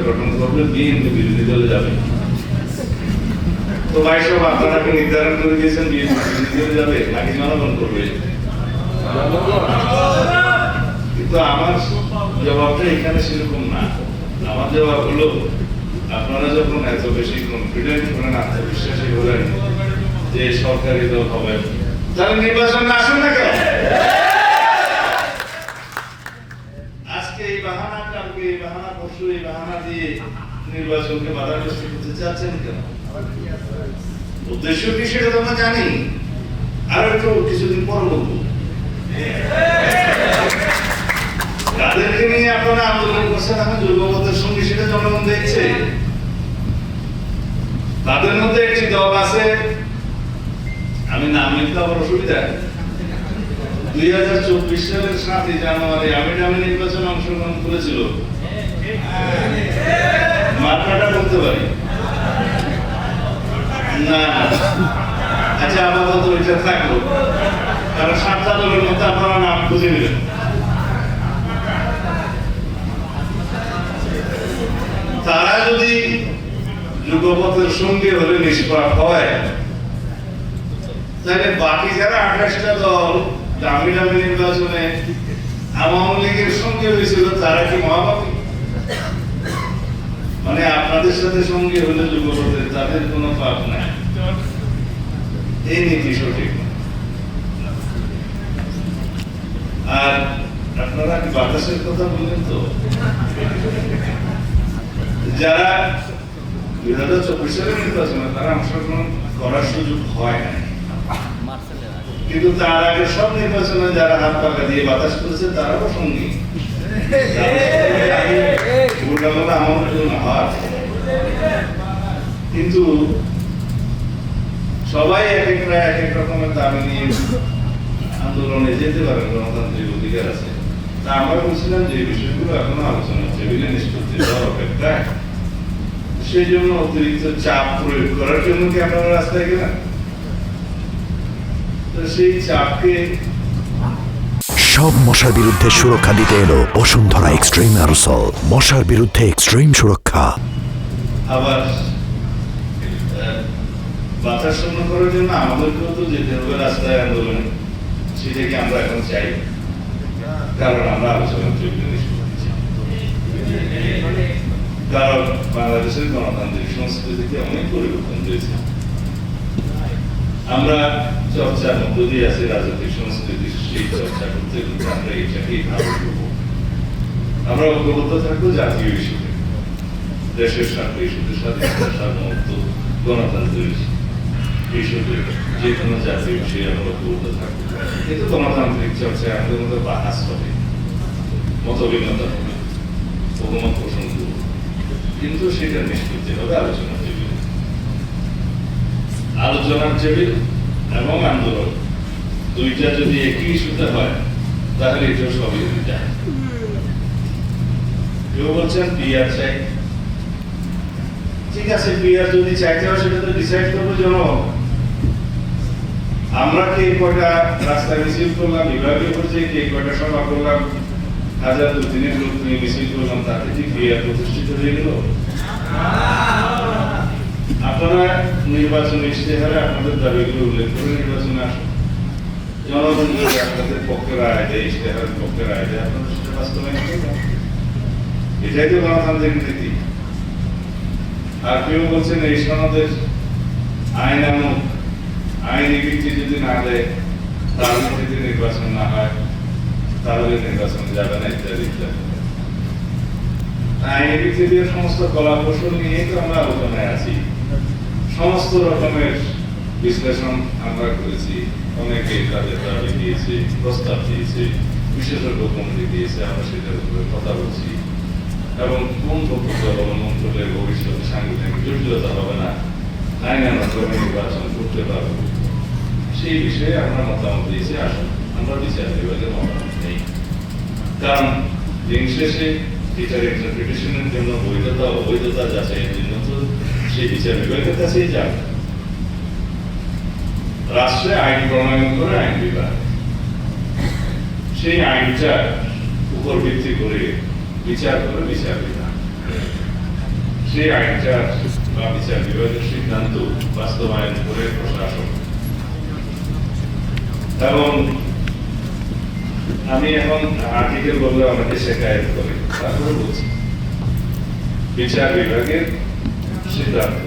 গঠন করবে, বিএনপি বিরোধী দলে যাবে। তো ভাই সব আপনারা কি নির্ধারণ করে দিয়েছেন বিএনপি বিরোধী দলে যাবে নাকি জনগণ করবে? কিন্তু আমার জবাবটা এখানে সেরকম না। আমার জবাব হলো, আপনারা যখন এত বেশি কনফিডেন্ট করেন, আত্মবিশ্বাসী হলেন যে সরকারি দল হবে, তাহলে নির্বাচন আসুন না কেন? আজকে এই বাহানা, কালকে এই বাহানা, পরশু এই বাহানা দিয়ে নির্বাচনকে বাধাগ্রস্ত করতে চাচ্ছেন কেন? উদ্দেশ্য কি সেটা তো আমরা জানি, আর একটু কিছুদিন পর বলবো। তাদেরকে নিয়ে আপনারা আন্দোলন করছেন, এখন যুগপথের সঙ্গে সেটা জনগণ দেখছে। তাদের মধ্যে একটি দল আছে, আমি নাম লিখতে আমার অসুবিধা, 2024 সালের 7 জানুয়ারি আমি নির্বাচনে অংশগ্রহণ করেছিল। মাত্রাটা বলতে পারি না? আচ্ছা, আপাতত এটা থাকলো, কারণ 7টা দলের মধ্যে আপনারা নাম খুঁজে নিলেন। তারা যদি যুগপথের সঙ্গে হলে নিষ্পাপ হয়, তাহলে বাকি যারা 28টা দল দামি নির্বাচনে আওয়ামী লীগের সঙ্গে হয়েছিল, তারা কি মহাপাপী? মানে আপনাদের সাথে সঙ্গে হলে যুগপথের, তাদের কোনো পাপ নাই, এই নীতি সঠিক। আর আপনারা কি বাতাসের কথা বললেন? তো যারা 2024 সালের নির্বাচনে তারা অংশগ্রহণ করার সুযোগ হয় না, কিন্তু তার আগে সব নির্বাচনে যারা হাত পাকা দিয়ে বাতাস করেছে তারাও সঙ্গী। কিন্তু সবাই এক এক রকমের দাবি নিয়ে আন্দোলনে যেতে পারেন, গণতান্ত্রিক অধিকার আছে। তা আমরা বলছিলাম যে এই বিষয়গুলো এখনো আলোচনা টেবিলে নিষ্পত্তি দেওয়ার অপেক্ষায়, সেই জন্য অতিরিক্ত চাপ প্রয়োগ করার জন্য কি আপনারা রাস্তায় গেলেন? তো সেই চাপকে সব মশার বিরুদ্ধে সুরক্ষা দিতে এলো বসুন্ধরা এক্সট্রিম অ্যারোসল, মশার বিরুদ্ধে এক্সট্রিম সুরক্ষা। আবার বাতাস শূন্য করার জন্য আমাদেরকেও তো যেতে হবে রাস্তায় আন্দোলনে, সেটাকে আমরা এখন চাই, কারণ আমরা আলোচনা টেবিলে নিষ্পত্তি চাই। কারণ বাংলাদেশের গণতান্ত্রিক সংস্কৃতিতে অনেক পরিবর্তন হয়েছে। আমরা চর্চার মধ্য দিয়ে আছি রাজনৈতিক সংস্কৃতি, সেই চর্চা করতে করতে আমরা এটাকেই ভালো করবো। আমরা ঐক্যবদ্ধ থাকবো জাতীয় ইস্যুতে, দেশের স্বার্থ ইস্যুতে, স্বাধীনতা, সার্বভৌমত্ব, গণতন্ত্রের ইস্যুতে, যে কোনো জাতীয় বিষয়ে আমরা ঐক্যবদ্ধ থাকবো। কিন্তু গণতান্ত্রিক চর্চায় আমাদের মধ্যে বাহাস হবে, মতভিন্নতা হবে, বহুমত পোষণ করবো, কিন্তু সেটা নিষ্পত্তি হবে আলোচনার টেবিলে। আলোচনার টেবিল এবং আন্দোলন দুইটা যদি একই ইস্যুতে হয়, তাহলে এটা সবই যায়। কেউ বলছেন পিআর চাই, ঠিক আছে, পিআর যদি চাইতে হয় সেটা তো ডিসাইড করবো জনগণ। আমরা কে কয়টা রাস্তায় মিছিল করলাম, বিভাগীয় পর্যায়ে কে কয়টা সভা করলাম, 1000-2000 লোক নিয়ে মিছিল করলাম, তাতে কি পিআর প্রতিষ্ঠিত হয়ে গেল? আপনারা নির্বাচন ইশতেহারে আপনাদের দাবিগুলো উল্লেখ করে নির্বাচনে আসুন, জনগণ যদি আপনাদের পক্ষে রায় দেয়, ইশতেহারের পক্ষে রায় দেয়, আপনাদের সেটা বাস্তবায়ন করবেন। এটাই তো গণতান্ত্রিক নীতি। আর কেউ বলছেন এই সনদের আইন এমন, আইনি ভিত্তি যদি না দেয়, তার ভিত্তিতে নির্বাচন না হয়, তাহলে নির্বাচন যাবে না, ইত্যাদি ইত্যাদি। আইনি ভিত্তি দিয়ে সমস্ত কলা কৌশল নিয়ে তো আমরা আলোচনায় আছি, সমস্ত রকমের বিশ্লেষণ আমরা করেছি, অনেকে তাদের দাবি দিয়েছে, প্রস্তাব দিয়েছে, বিশেষজ্ঞ কমিটি দিয়েছে, আমরা সেটার উপরে কথা বলছি। এবং কোন পদ্ধতি অবলম্বন করলে ভবিষ্যতে সাংবিধানিক জটিলতা হবে না, আইনানুগভাবে নির্বাচন করতে পারবো, সেই বিষয়ে আমরা মতামত দিয়েছি। আসুন, আমরা বিচার বিভাগের মতামত নেই, কারণ দিন শেষে এটার ইন্টারপ্রিটেশনের জন্য বৈধতা অবৈধতা যাচাইয়ের জন্য তো সেই বিচার বিভাগের কাছেই যাবে। রাষ্ট্রে আইন প্রণয়ন করে আইন বিভাগ, সেই আইনটার উপর ভিত্তি করে বিচার করে বিচার বিভাগ। সেই আইনটার বা বিচার বিভাগের সিদ্ধান্ত বাস্তবায়ন করে প্রশাসন। এবং আমি এখন আর্টিকেল বললে আমাকে শেখায়ত করে, তারপরে বলছি বিচার বিভাগের সিদ্ধান্ত